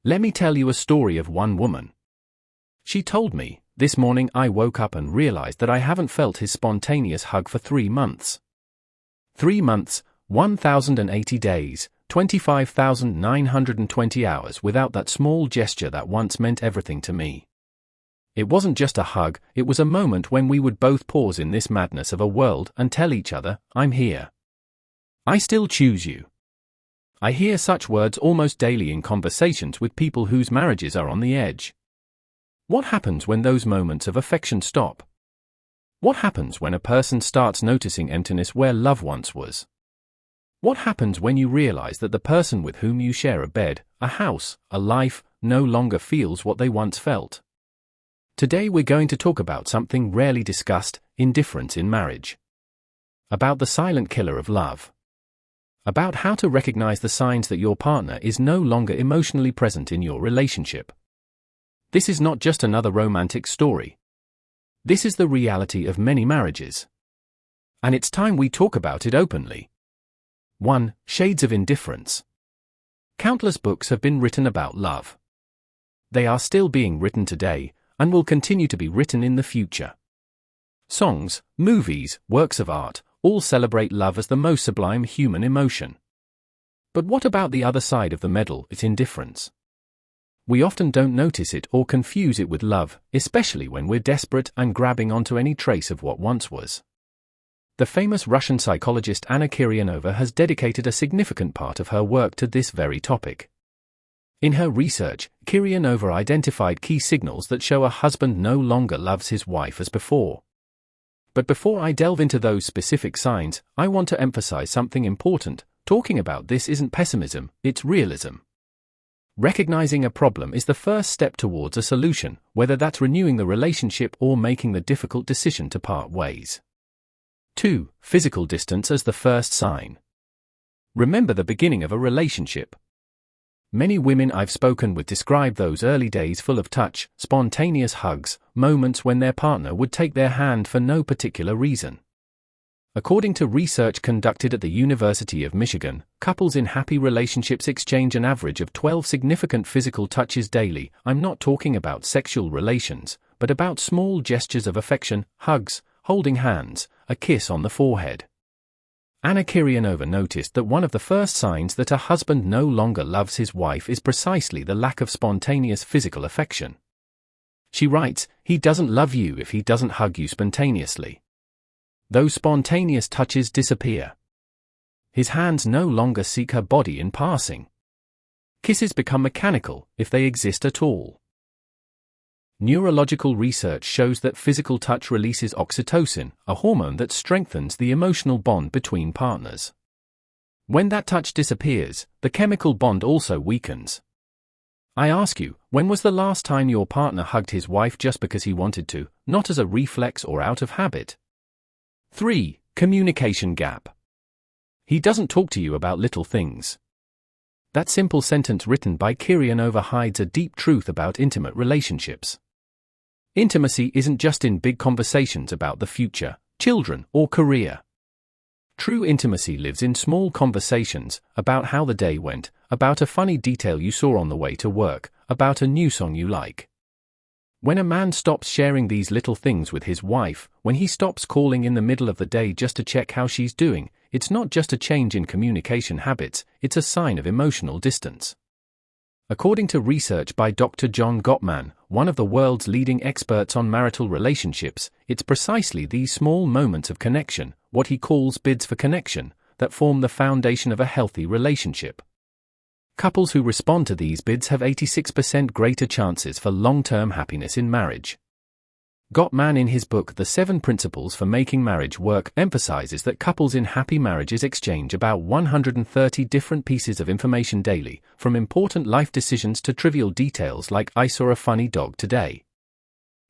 Let me tell you a story of one woman. She told me, "This morning I woke up and realized that I haven't felt his spontaneous hug for 3 months. 3 months, 1,080 days, 25,920 hours without that small gesture that once meant everything to me. It wasn't just a hug, it was a moment when we would both pause in this madness of a world and tell each other, 'I'm here. I still choose you.'" I hear such words almost daily in conversations with people whose marriages are on the edge. What happens when those moments of affection stop? What happens when a person starts noticing emptiness where love once was? What happens when you realize that the person with whom you share a bed, a house, a life, no longer feels what they once felt? Today we're going to talk about something rarely discussed, indifference in marriage. About the silent killer of love. About how to recognize the signs that your partner is no longer emotionally present in your relationship. This is not just another romantic story. This is the reality of many marriages. And it's time we talk about it openly. 1. Shades of indifference. Countless books have been written about love. They are still being written today, and will continue to be written in the future. Songs, movies, works of art, all celebrate love as the most sublime human emotion. But what about the other side of the medal, its indifference? We often don't notice it or confuse it with love, especially when we're desperate and grabbing onto any trace of what once was. The famous Russian psychologist Ana Kiryanova has dedicated a significant part of her work to this very topic. In her research, Kiryanova identified key signals that show a husband no longer loves his wife as before. But before I delve into those specific signs, I want to emphasize something important. Talking about this isn't pessimism, it's realism. Recognizing a problem is the first step towards a solution, whether that's renewing the relationship or making the difficult decision to part ways. 2. Physical distance as the first sign. Remember the beginning of a relationship. Many women I've spoken with describe those early days full of touch, spontaneous hugs, moments when their partner would take their hand for no particular reason. According to research conducted at the University of Michigan, couples in happy relationships exchange an average of 12 significant physical touches daily. I'm not talking about sexual relations, but about small gestures of affection, hugs, holding hands, a kiss on the forehead. Ana Kiryanova noticed that one of the first signs that a husband no longer loves his wife is precisely the lack of spontaneous physical affection. She writes, "He doesn't love you if he doesn't hug you spontaneously. Those spontaneous touches disappear. His hands no longer seek her body in passing. Kisses become mechanical, if they exist at all." Neurological research shows that physical touch releases oxytocin, a hormone that strengthens the emotional bond between partners. When that touch disappears, the chemical bond also weakens. I ask you, when was the last time your partner hugged his wife just because he wanted to, not as a reflex or out of habit? 3. Communication gap. He doesn't talk to you about little things. That simple sentence written by Kiryanova hides a deep truth about intimate relationships. Intimacy isn't just in big conversations about the future, children, or career. True intimacy lives in small conversations, about how the day went, about a funny detail you saw on the way to work, about a new song you like. When a man stops sharing these little things with his wife, when he stops calling in the middle of the day just to check how she's doing, it's not just a change in communication habits, it's a sign of emotional distance. According to research by Dr. John Gottman, one of the world's leading experts on marital relationships, it's precisely these small moments of connection, what he calls bids for connection, that form the foundation of a healthy relationship. Couples who respond to these bids have 86% greater chances for long-term happiness in marriage. Gottman in his book The 7 Principles for Making Marriage Work emphasizes that couples in happy marriages exchange about 130 different pieces of information daily, from important life decisions to trivial details like "I saw a funny dog today."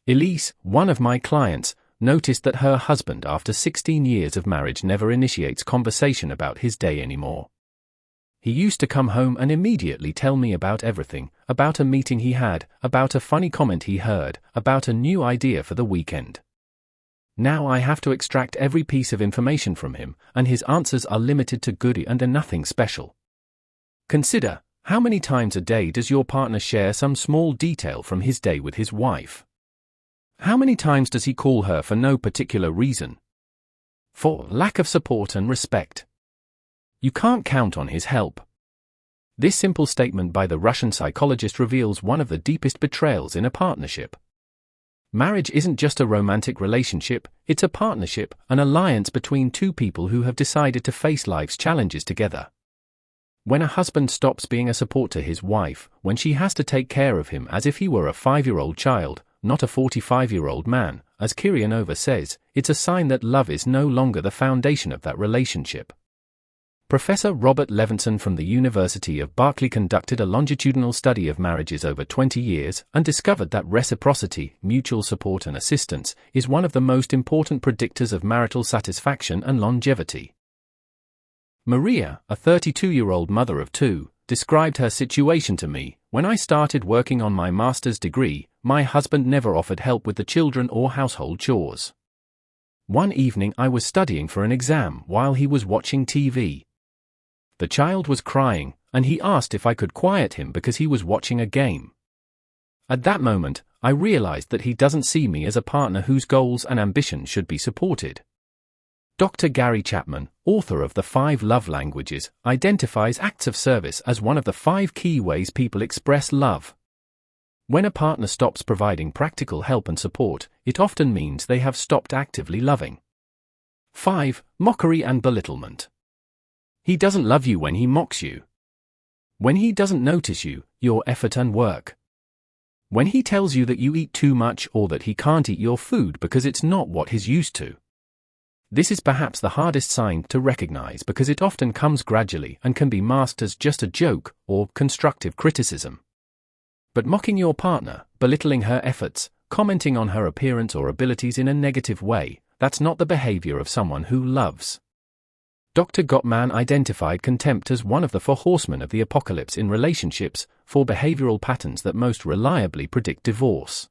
Elise, one of my clients, noticed that her husband after 16 years of marriage never initiates conversation about his day anymore. He used to come home and immediately tell me about everything, about a meeting he had, about a funny comment he heard, about a new idea for the weekend. Now I have to extract every piece of information from him, and his answers are limited to goody and nothing special. Consider, How many times a day does your partner share some small detail from his day with his wife? How many times does he call her for no particular reason? 4. Lack of support and respect. You can't count on his help. This simple statement by the Russian psychologist reveals one of the deepest betrayals in a partnership. Marriage isn't just a romantic relationship, it's a partnership, an alliance between two people who have decided to face life's challenges together. When a husband stops being a support to his wife, when she has to take care of him as if he were a 5-year-old child, not a 45-year-old man, as Kiryanova says, it's a sign that love is no longer the foundation of that relationship. Professor Robert Levinson from the University of Berkeley conducted a longitudinal study of marriages over 20 years and discovered that reciprocity, mutual support and assistance, is one of the most important predictors of marital satisfaction and longevity. Maria, a 32-year-old mother of 2, described her situation to me. When I started working on my master's degree, my husband never offered help with the children or household chores. One evening I was studying for an exam while he was watching TV. The child was crying, and he asked if I could quiet him because he was watching a game. At that moment, I realized that he doesn't see me as a partner whose goals and ambitions should be supported. Dr. Gary Chapman, author of The 5 Love Languages, identifies acts of service as one of the 5 key ways people express love. When a partner stops providing practical help and support, it often means they have stopped actively loving. 5. Mockery and belittlement. He doesn't love you when he mocks you. When he doesn't notice you, your effort and work. When he tells you that you eat too much or that he can't eat your food because it's not what he's used to. This is perhaps the hardest sign to recognize because it often comes gradually and can be masked as just a joke or constructive criticism. But mocking your partner, belittling her efforts, commenting on her appearance or abilities in a negative way, that's not the behavior of someone who loves. Dr. Gottman identified contempt as one of the 4 horsemen of the apocalypse in relationships, 4 behavioral patterns that most reliably predict divorce.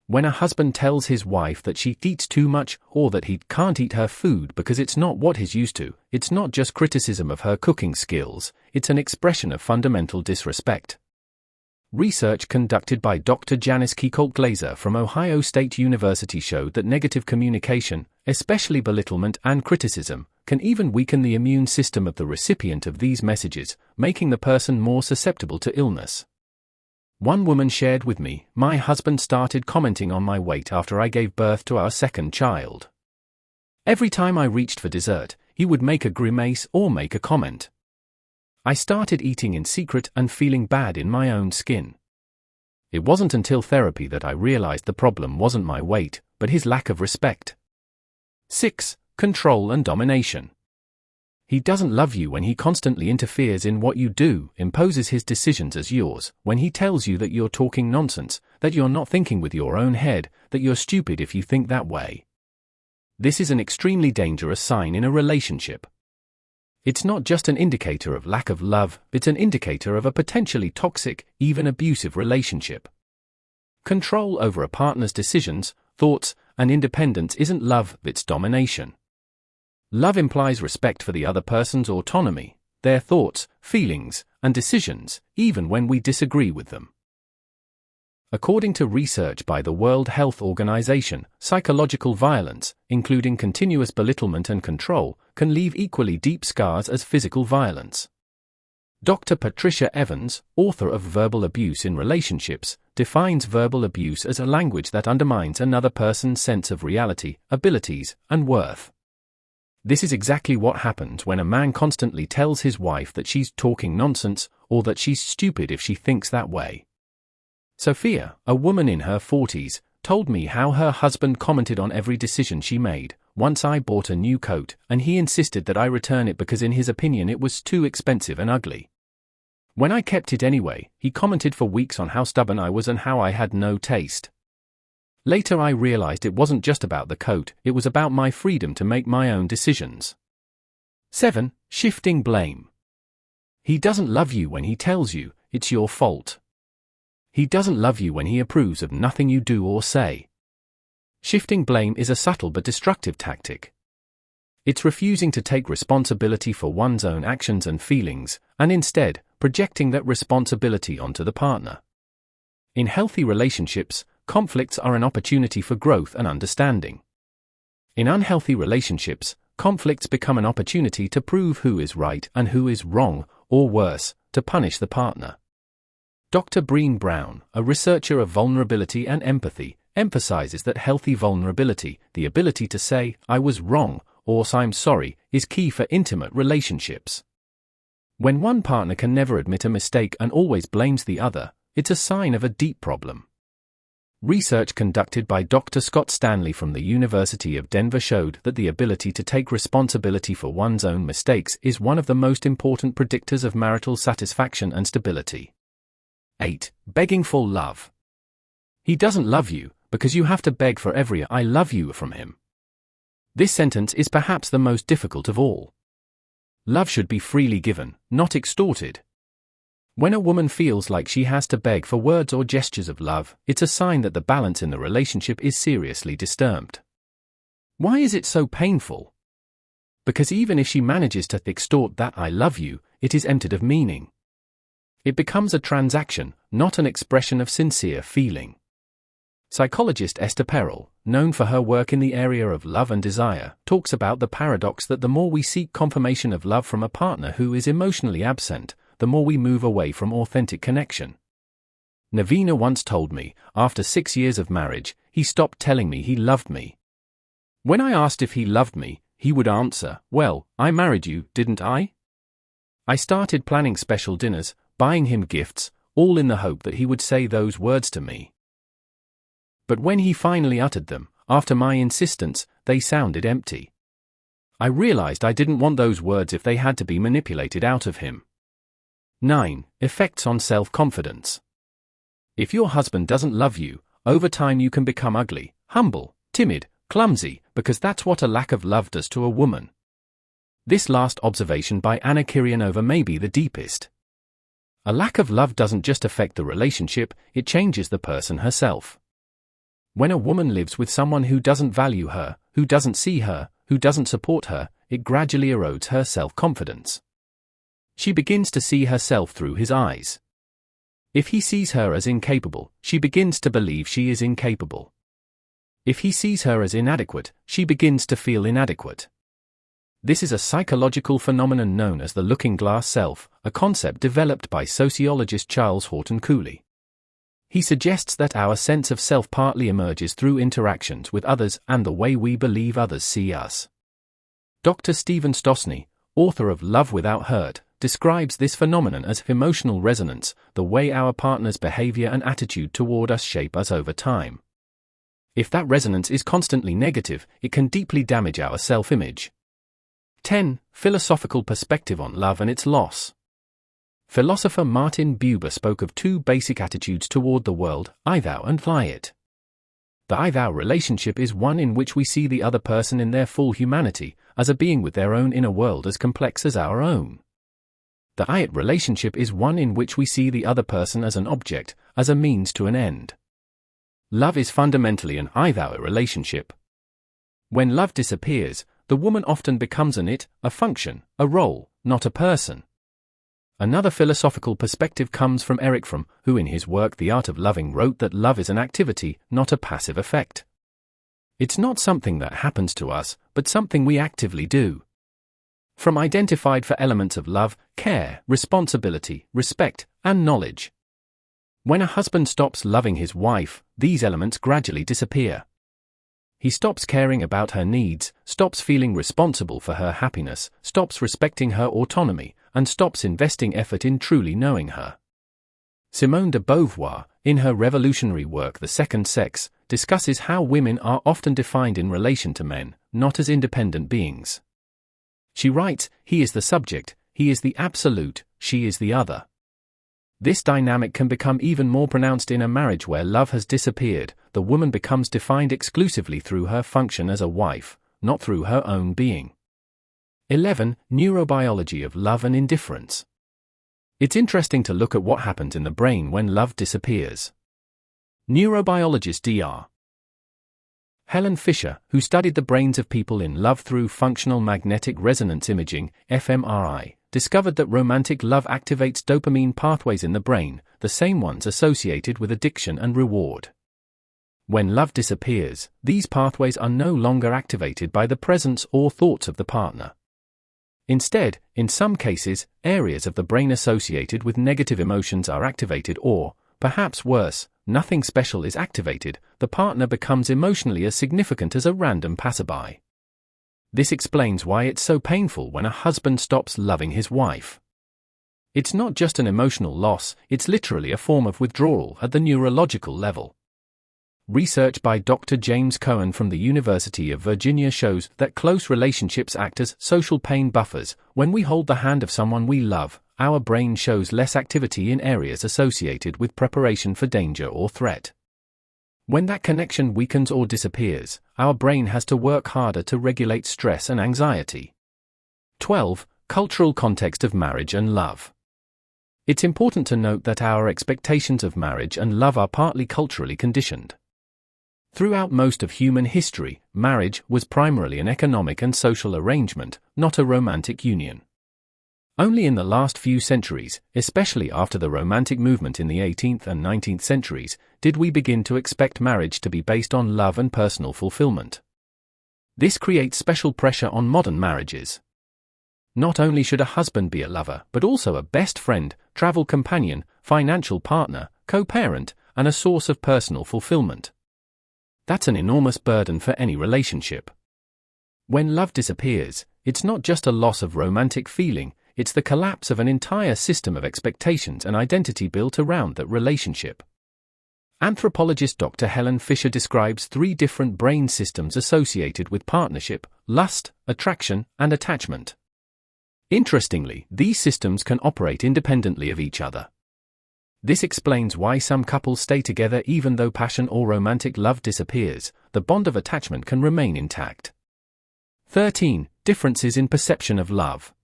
When a husband tells his wife that she eats too much or that he can't eat her food because it's not what he's used to, it's not just criticism of her cooking skills, it's an expression of fundamental disrespect. Research conducted by Dr. Janice Kiecolt-Glaser from Ohio State University showed that negative communication, especially belittlement and criticism, can even weaken the immune system of the recipient of these messages, making the person more susceptible to illness. One woman shared with me, "My husband started commenting on my weight after I gave birth to our 2nd child. Every time I reached for dessert, he would make a grimace or make a comment. I started eating in secret and feeling bad in my own skin. It wasn't until therapy that I realized the problem wasn't my weight, but his lack of respect." 6. Control and domination. He doesn't love you when he constantly interferes in what you do, imposes his decisions as yours, when he tells you that you're talking nonsense, that you're not thinking with your own head, that you're stupid if you think that way. This is an extremely dangerous sign in a relationship. It's not just an indicator of lack of love, it's an indicator of a potentially toxic, even abusive relationship. Control over a partner's decisions, thoughts, and independence isn't love, it's domination. Love implies respect for the other person's autonomy, their thoughts, feelings, and decisions, even when we disagree with them. According to research by the World Health Organization, psychological violence, including continuous belittlement and control, can leave equally deep scars as physical violence. Dr. Patricia Evans, author of Verbal Abuse in Relationships, defines verbal abuse as a language that undermines another person's sense of reality, abilities, and worth. This is exactly what happens when a man constantly tells his wife that she's talking nonsense, or that she's stupid if she thinks that way. Sophia, a woman in her 40s, told me how her husband commented on every decision she made. "Once I bought a new coat, and he insisted that I return it because in his opinion it was too expensive and ugly. When I kept it anyway, he commented for weeks on how stubborn I was and how I had no taste. Later I realized it wasn't just about the coat, it was about my freedom to make my own decisions." 7. Shifting blame. He doesn't love you when he tells you, "It's your fault." He doesn't love you when he approves of nothing you do or say. Shifting blame is a subtle but destructive tactic. It's refusing to take responsibility for one's own actions and feelings, and instead, projecting that responsibility onto the partner. In healthy relationships, conflicts are an opportunity for growth and understanding. In unhealthy relationships, conflicts become an opportunity to prove who is right and who is wrong, or worse, to punish the partner. Dr. Brené Brown, a researcher of vulnerability and empathy, emphasizes that healthy vulnerability, the ability to say, "I was wrong," or "I'm sorry," is key for intimate relationships. When one partner can never admit a mistake and always blames the other, it's a sign of a deep problem. Research conducted by Dr. Scott Stanley from the University of Denver showed that the ability to take responsibility for one's own mistakes is one of the most important predictors of marital satisfaction and stability. 8. Begging for love. He doesn't love you because you have to beg for every "I love you" from him. This sentence is perhaps the most difficult of all. Love should be freely given, not extorted. When a woman feels like she has to beg for words or gestures of love, it's a sign that the balance in the relationship is seriously disturbed. Why is it so painful? Because even if she manages to extort that "I love you," it is emptied of meaning. It becomes a transaction, not an expression of sincere feeling. Psychologist Esther Perel, known for her work in the area of love and desire, talks about the paradox that the more we seek confirmation of love from a partner who is emotionally absent, the more we move away from authentic connection. Navina once told me, after 6 years of marriage, he stopped telling me he loved me. When I asked if he loved me, he would answer, "Well, I married you, didn't I?" I started planning special dinners, buying him gifts, all in the hope that he would say those words to me. But when he finally uttered them, after my insistence, they sounded empty. I realized I didn't want those words if they had to be manipulated out of him. 9. Effects on self-confidence. If your husband doesn't love you, over time you can become ugly, humble, timid, clumsy, because that's what a lack of love does to a woman. This last observation by Ana Kiryanova may be the deepest. A lack of love doesn't just affect the relationship, it changes the person herself. When a woman lives with someone who doesn't value her, who doesn't see her, who doesn't support her, it gradually erodes her self-confidence. She begins to see herself through his eyes. If he sees her as incapable, she begins to believe she is incapable. If he sees her as inadequate, she begins to feel inadequate. This is a psychological phenomenon known as the looking glass self, a concept developed by sociologist Charles Horton Cooley. He suggests that our sense of self partly emerges through interactions with others and the way we believe others see us. Dr. Stephen Stosny, author of Love Without Hurt, describes this phenomenon as emotional resonance, the way our partner's behavior and attitude toward us shape us over time. If that resonance is constantly negative, it can deeply damage our self-image. 10. Philosophical perspective on love and its loss. Philosopher Martin Buber spoke of two basic attitudes toward the world, I-thou and I-it. The I-thou relationship is one in which we see the other person in their full humanity, as a being with their own inner world as complex as our own. The I-it relationship is one in which we see the other person as an object, as a means to an end. Love is fundamentally an I-thou relationship. When love disappears, the woman often becomes an it, a function, a role, not a person. Another philosophical perspective comes from Eric Fromm, who in his work The Art of Loving wrote that love is an activity, not a passive effect. It's not something that happens to us, but something we actively do. Fromm identified four elements of love: care, responsibility, respect, and knowledge. When a husband stops loving his wife, these elements gradually disappear. He stops caring about her needs, stops feeling responsible for her happiness, stops respecting her autonomy, and stops investing effort in truly knowing her. Simone de Beauvoir, in her revolutionary work The Second Sex, discusses how women are often defined in relation to men, not as independent beings. She writes, "He is the subject, he is the absolute, she is the other." This dynamic can become even more pronounced in a marriage where love has disappeared. The woman becomes defined exclusively through her function as a wife, not through her own being. 11. Neurobiology of love and indifference. It's interesting to look at what happens in the brain when love disappears. Neurobiologist Dr. Helen Fisher, who studied the brains of people in love through functional magnetic resonance imaging, fMRI, discovered that romantic love activates dopamine pathways in the brain, the same ones associated with addiction and reward. When love disappears, these pathways are no longer activated by the presence or thoughts of the partner. Instead, in some cases, areas of the brain associated with negative emotions are activated or, perhaps worse, nothing special is activated, the partner becomes emotionally as significant as a random passerby. This explains why it's so painful when a husband stops loving his wife. It's not just an emotional loss, it's literally a form of withdrawal at the neurological level. Research by Dr. James Cohen from the University of Virginia shows that close relationships act as social pain buffers. When we hold the hand of someone we love, our brain shows less activity in areas associated with preparation for danger or threat. When that connection weakens or disappears, our brain has to work harder to regulate stress and anxiety. 12. Cultural context of marriage and love. It's important to note that our expectations of marriage and love are partly culturally conditioned. Throughout most of human history, marriage was primarily an economic and social arrangement, not a romantic union. Only in the last few centuries, especially after the Romantic movement in the 18th and 19th centuries, did we begin to expect marriage to be based on love and personal fulfillment. This creates special pressure on modern marriages. Not only should a husband be a lover, but also a best friend, travel companion, financial partner, co-parent, and a source of personal fulfillment. That's an enormous burden for any relationship. When love disappears, it's not just a loss of romantic feeling, it's the collapse of an entire system of expectations and identity built around that relationship. Anthropologist Dr. Helen Fisher describes 3 different brain systems associated with partnership: lust, attraction, and attachment. Interestingly, these systems can operate independently of each other. This explains why some couples stay together even though passion or romantic love disappears. The bond of attachment can remain intact. 13. Differences in perception of love.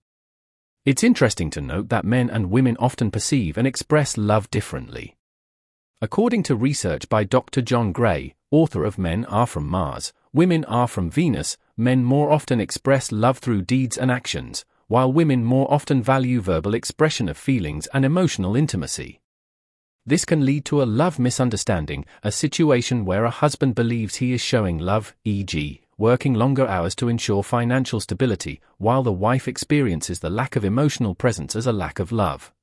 It's interesting to note that men and women often perceive and express love differently. According to research by Dr. John Gray, author of Men Are From Mars, Women Are From Venus, men more often express love through deeds and actions, while women more often value verbal expression of feelings and emotional intimacy. This can lead to a love misunderstanding, a situation where a husband believes he is showing love, e.g., working longer hours to ensure financial stability, while the wife experiences the lack of emotional presence as a lack of love.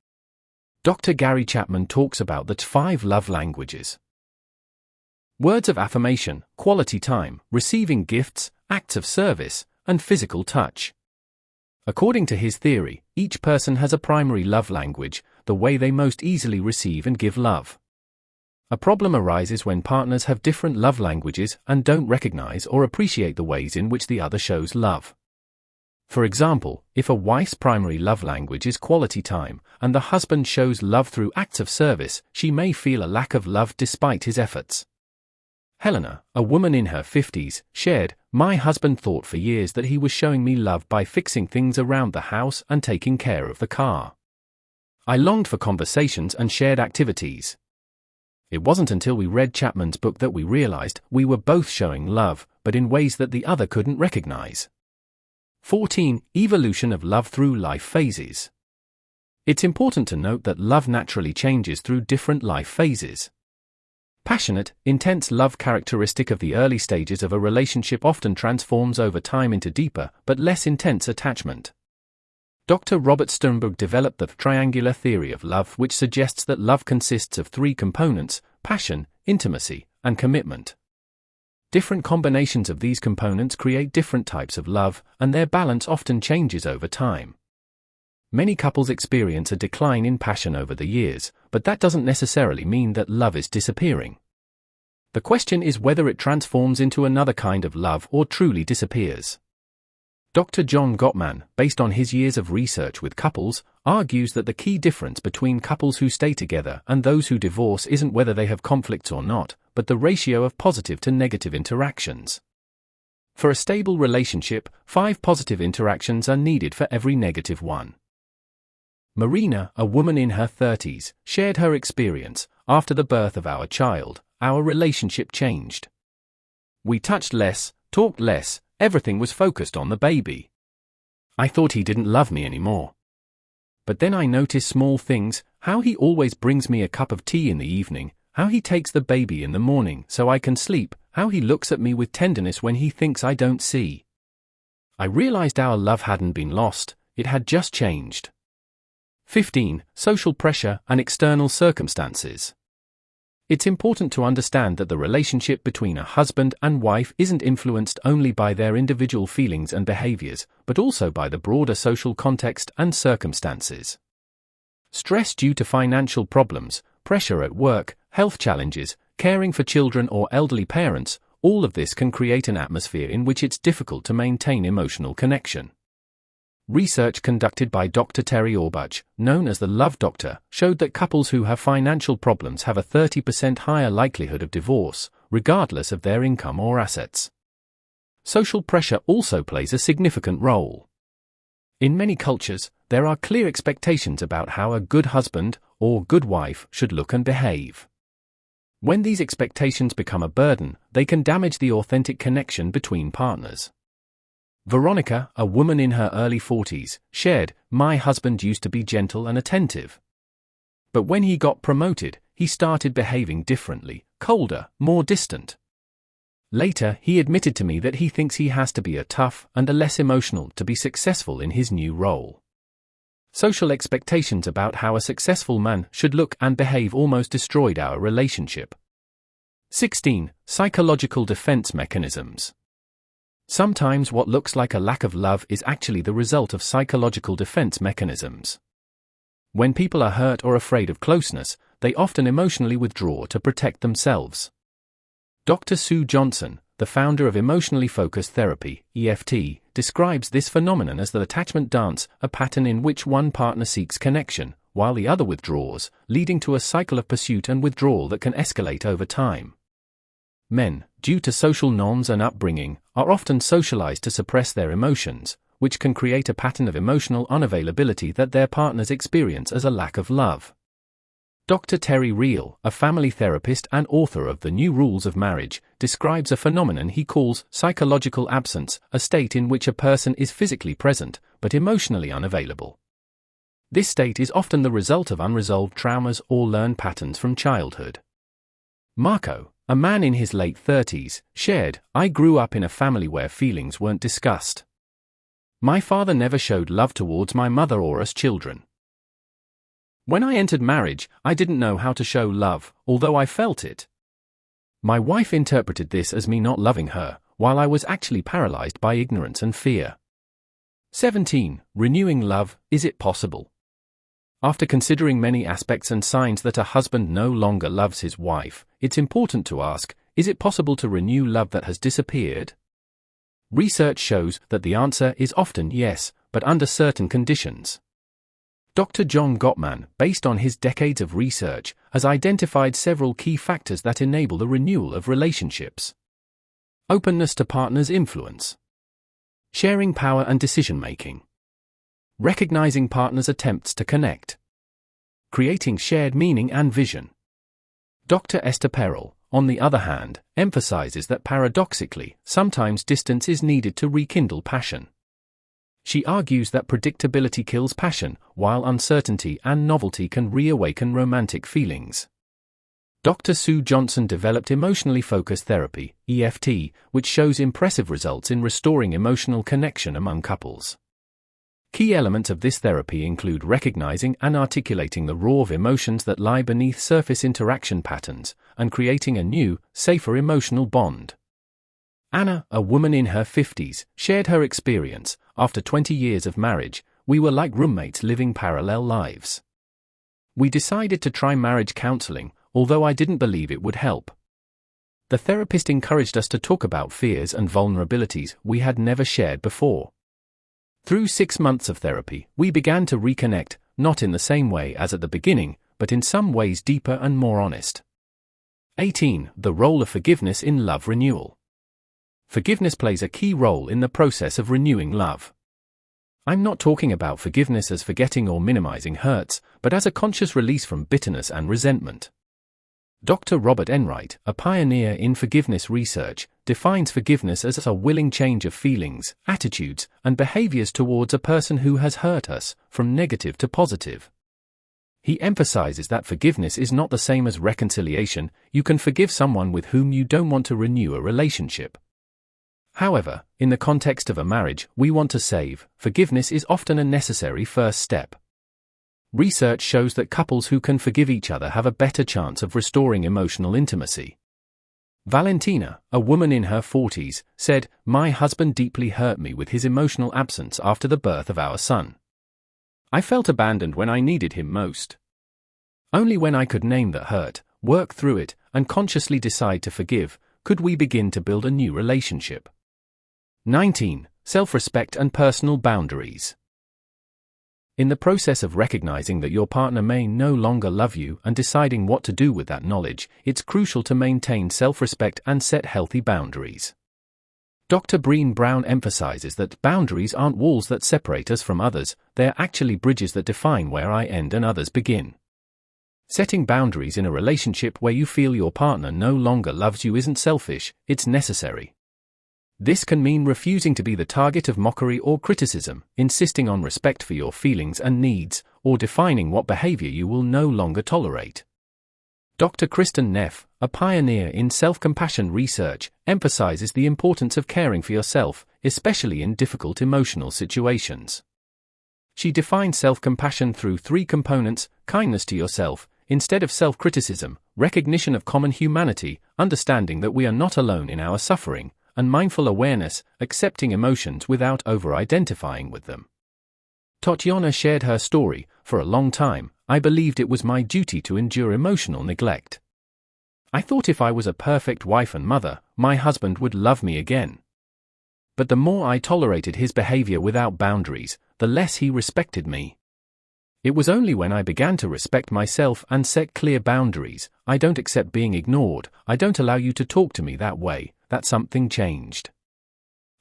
Dr. Gary Chapman talks about the 5 love languages. Words of affirmation, quality time, receiving gifts, acts of service, and physical touch. According to his theory, each person has a primary love language, the way they most easily receive and give love. A problem arises when partners have different love languages and don't recognize or appreciate the ways in which the other shows love. For example, if a wife's primary love language is quality time, and the husband shows love through acts of service, she may feel a lack of love despite his efforts. Helena, a woman in her 50s, shared, "My husband thought for years that he was showing me love by fixing things around the house and taking care of the car. I longed for conversations and shared activities. It wasn't until we read Chapman's book that we realized we were both showing love, but in ways that the other couldn't recognize." 14. Evolution of love through life phases. It's important to note that love naturally changes through different life phases. Passionate, intense love characteristic of the early stages of a relationship often transforms over time into deeper, but less intense attachment. Dr. Robert Sternberg developed the triangular theory of love, which suggests that love consists of 3 components: passion, intimacy, and commitment. Different combinations of these components create different types of love, and their balance often changes over time. Many couples experience a decline in passion over the years, but that doesn't necessarily mean that love is disappearing. The question is whether it transforms into another kind of love or truly disappears. Dr. John Gottman, based on his years of research with couples, argues that the key difference between couples who stay together and those who divorce isn't whether they have conflicts or not, but the ratio of positive to negative interactions. For a stable relationship, 5 positive interactions are needed for every negative one. Marina, a woman in her 30s, shared her experience. "After the birth of our child, our relationship changed. We touched less, talked less, everything was focused on the baby. I thought he didn't love me anymore. But then I notice small things, how he always brings me a cup of tea in the evening, how he takes the baby in the morning so I can sleep, how he looks at me with tenderness when he thinks I don't see. I realized our love hadn't been lost, it had just changed. 15. Social pressure and external circumstances. It's important to understand that the relationship between a husband and wife isn't influenced only by their individual feelings and behaviors, but also by the broader social context and circumstances. Stress due to financial problems, pressure at work, health challenges, caring for children or elderly parents, all of this can create an atmosphere in which it's difficult to maintain emotional connection. Research conducted by Dr. Terry Orbuch, known as the Love Doctor, showed that couples who have financial problems have a 30% higher likelihood of divorce, regardless of their income or assets. Social pressure also plays a significant role. In many cultures, there are clear expectations about how a good husband or good wife should look and behave. When these expectations become a burden, they can damage the authentic connection between partners. Veronica, a woman in her early 40s, shared, "My husband used to be gentle and attentive. But when he got promoted, he started behaving differently, colder, more distant. Later, he admitted to me that he thinks he has to be a tough and a less emotional to be successful in his new role." Social expectations about how a successful man should look and behave almost destroyed our relationship. 16. Psychological defense mechanisms. Sometimes what looks like a lack of love is actually the result of psychological defense mechanisms. When people are hurt or afraid of closeness, they often emotionally withdraw to protect themselves. Dr. Sue Johnson, the founder of emotionally focused therapy, EFT, describes this phenomenon as the attachment dance, a pattern in which one partner seeks connection, while the other withdraws, leading to a cycle of pursuit and withdrawal that can escalate over time. Men, due to social norms and upbringing, are often socialized to suppress their emotions, which can create a pattern of emotional unavailability that their partners experience as a lack of love. Dr. Terry Real, a family therapist and author of The New Rules of Marriage, describes a phenomenon he calls psychological absence, a state in which a person is physically present, but emotionally unavailable. This state is often the result of unresolved traumas or learned patterns from childhood. Marco, a man in his late 30s, shared, "I grew up in a family where feelings weren't discussed. My father never showed love towards my mother or us children. When I entered marriage, I didn't know how to show love, although I felt it. My wife interpreted this as me not loving her, while I was actually paralyzed by ignorance and fear." 17. Renewing love, is it possible? After considering many aspects and signs that a husband no longer loves his wife, it's important to ask, is it possible to renew love that has disappeared? Research shows that the answer is often yes, but under certain conditions. Dr. John Gottman, based on his decades of research, has identified several key factors that enable the renewal of relationships. Openness to partners' influence. Sharing power and decision-making. Recognizing partners' attempts to connect. Creating shared meaning and vision. Dr. Esther Perel, on the other hand, emphasizes that paradoxically, sometimes distance is needed to rekindle passion. She argues that predictability kills passion, while uncertainty and novelty can reawaken romantic feelings. Dr. Sue Johnson developed emotionally focused therapy, EFT, which shows impressive results in restoring emotional connection among couples. Key elements of this therapy include recognizing and articulating the raw emotions that lie beneath surface interaction patterns, and creating a new, safer emotional bond. Anna, a woman in her 50s, shared her experience. "After 20 years of marriage, we were like roommates living parallel lives. We decided to try marriage counseling, although I didn't believe it would help. The therapist encouraged us to talk about fears and vulnerabilities we had never shared before. Through 6 months of therapy, we began to reconnect, not in the same way as at the beginning, but in some ways deeper and more honest." 18. The role of forgiveness in love renewal. Forgiveness plays a key role in the process of renewing love. I'm not talking about forgiveness as forgetting or minimizing hurts, but as a conscious release from bitterness and resentment. Dr. Robert Enright, a pioneer in forgiveness research, defines forgiveness as a willing change of feelings, attitudes, and behaviors towards a person who has hurt us, from negative to positive. He emphasizes that forgiveness is not the same as reconciliation. You can forgive someone with whom you don't want to renew a relationship. However, in the context of a marriage we want to save, forgiveness is often a necessary first step. Research shows that couples who can forgive each other have a better chance of restoring emotional intimacy. Valentina, a woman in her 40s, said, "My husband deeply hurt me with his emotional absence after the birth of our son. I felt abandoned when I needed him most. Only when I could name the hurt, work through it, and consciously decide to forgive, could we begin to build a new relationship." 19. Self-respect and personal boundaries. In the process of recognizing that your partner may no longer love you and deciding what to do with that knowledge, it's crucial to maintain self-respect and set healthy boundaries. Dr. Brené Brown emphasizes that boundaries aren't walls that separate us from others, they're actually bridges that define where I end and others begin. Setting boundaries in a relationship where you feel your partner no longer loves you isn't selfish, it's necessary. This can mean refusing to be the target of mockery or criticism, insisting on respect for your feelings and needs, or defining what behavior you will no longer tolerate. Dr. Kristen Neff, a pioneer in self-compassion research, emphasizes the importance of caring for yourself, especially in difficult emotional situations. She defines self-compassion through 3 components: kindness to yourself, instead of self-criticism, recognition of common humanity, understanding that we are not alone in our suffering, and mindful awareness, accepting emotions without over-identifying with them. Tatiana shared her story. "For a long time, I believed it was my duty to endure emotional neglect. I thought if I was a perfect wife and mother, my husband would love me again. But the more I tolerated his behavior without boundaries, the less he respected me. It was only when I began to respect myself and set clear boundaries, I don't accept being ignored, I don't allow you to talk to me that way, that something changed.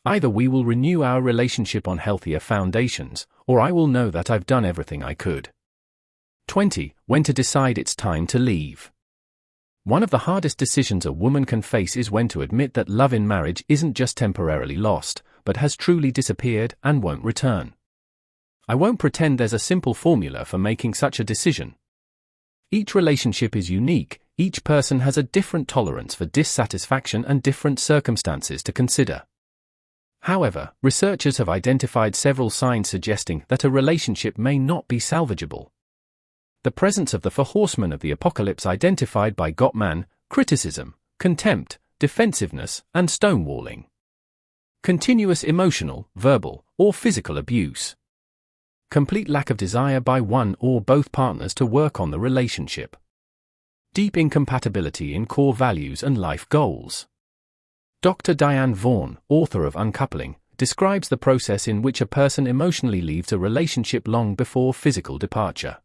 Either we will renew our relationship on healthier foundations, or I will know that I've done everything I could." 20. When to decide it's time to leave. One of the hardest decisions a woman can face is when to admit that love in marriage isn't just temporarily lost, but has truly disappeared and won't return. I won't pretend there's a simple formula for making such a decision. Each relationship is unique, each person has a different tolerance for dissatisfaction and different circumstances to consider. However, researchers have identified several signs suggesting that a relationship may not be salvageable. The presence of the 4 horsemen of the apocalypse identified by Gottman: criticism, contempt, defensiveness, and stonewalling. Continuous emotional, verbal, or physical abuse. Complete lack of desire by one or both partners to work on the relationship. Deep incompatibility in core values and life goals. Dr. Diane Vaughan, author of Uncoupling, describes the process in which a person emotionally leaves a relationship long before physical departure.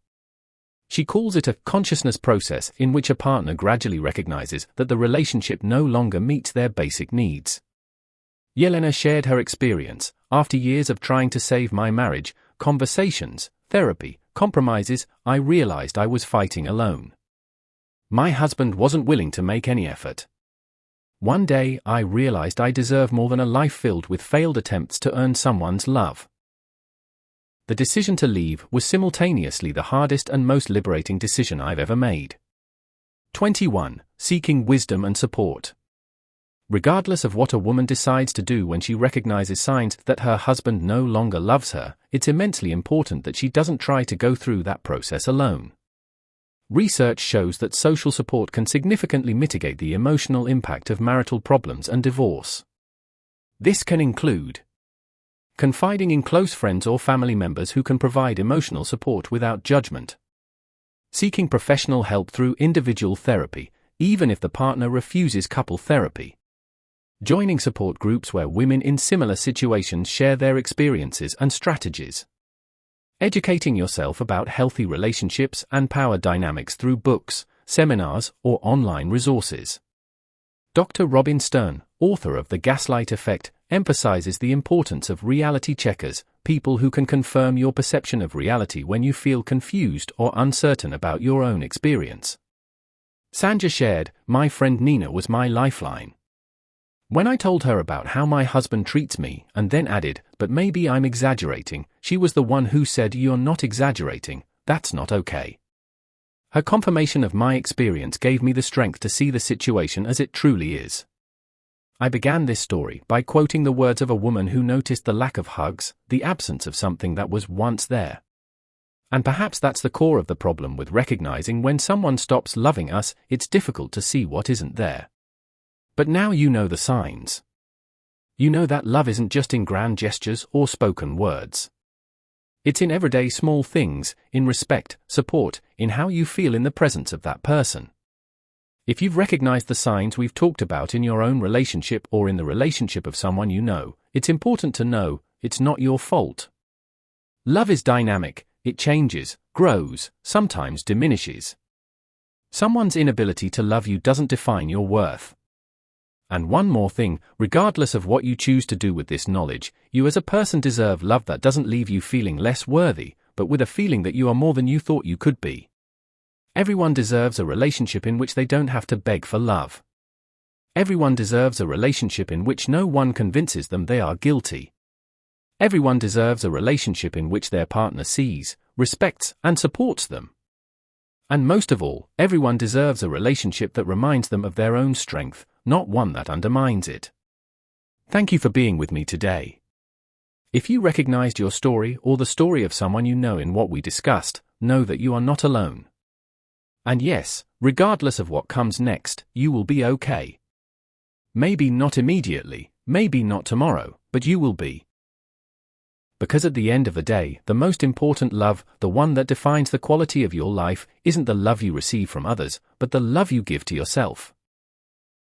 She calls it a consciousness process in which a partner gradually recognizes that the relationship no longer meets their basic needs. Yelena shared her experience. "After years of trying to save my marriage, conversations, therapy, compromises, I realized I was fighting alone. My husband wasn't willing to make any effort. One day, I realized I deserve more than a life filled with failed attempts to earn someone's love." The decision to leave was simultaneously the hardest and most liberating decision I've ever made. 21. Seeking wisdom and support. Regardless of what a woman decides to do when she recognizes signs that her husband no longer loves her, it's immensely important that she doesn't try to go through that process alone. Research shows that social support can significantly mitigate the emotional impact of marital problems and divorce. This can include confiding in close friends or family members who can provide emotional support without judgment. Seeking professional help through individual therapy, even if the partner refuses couple therapy. Joining support groups where women in similar situations share their experiences and strategies. Educating yourself about healthy relationships and power dynamics through books, seminars, or online resources. Dr. Robin Stern, author of The Gaslight Effect, emphasizes the importance of reality checkers, people who can confirm your perception of reality when you feel confused or uncertain about your own experience. Sanja shared, "My friend Nina was my lifeline. When I told her about how my husband treats me, and then added, but maybe I'm exaggerating, she was the one who said, "You're not exaggerating, that's not okay." Her confirmation of my experience gave me the strength to see the situation as it truly is. I began this story by quoting the words of a woman who noticed the lack of hugs, the absence of something that was once there. And perhaps that's the core of the problem with recognizing when someone stops loving us. It's difficult to see what isn't there. But now you know the signs. You know that love isn't just in grand gestures or spoken words. It's in everyday small things, in respect, support, in how you feel in the presence of that person. If you've recognized the signs we've talked about in your own relationship or in the relationship of someone you know, it's important to know it's not your fault. Love is dynamic, it changes, grows, sometimes diminishes. Someone's inability to love you doesn't define your worth. And one more thing, regardless of what you choose to do with this knowledge, you as a person deserve love that doesn't leave you feeling less worthy, but with a feeling that you are more than you thought you could be. Everyone deserves a relationship in which they don't have to beg for love. Everyone deserves a relationship in which no one convinces them they are guilty. Everyone deserves a relationship in which their partner sees, respects, and supports them. And most of all, everyone deserves a relationship that reminds them of their own strength, not one that undermines it. Thank you for being with me today. If you recognized your story or the story of someone you know in what we discussed, know that you are not alone. And yes, regardless of what comes next, you will be okay. Maybe not immediately, maybe not tomorrow, but you will be. Because at the end of the day, the most important love, the one that defines the quality of your life, isn't the love you receive from others, but the love you give to yourself.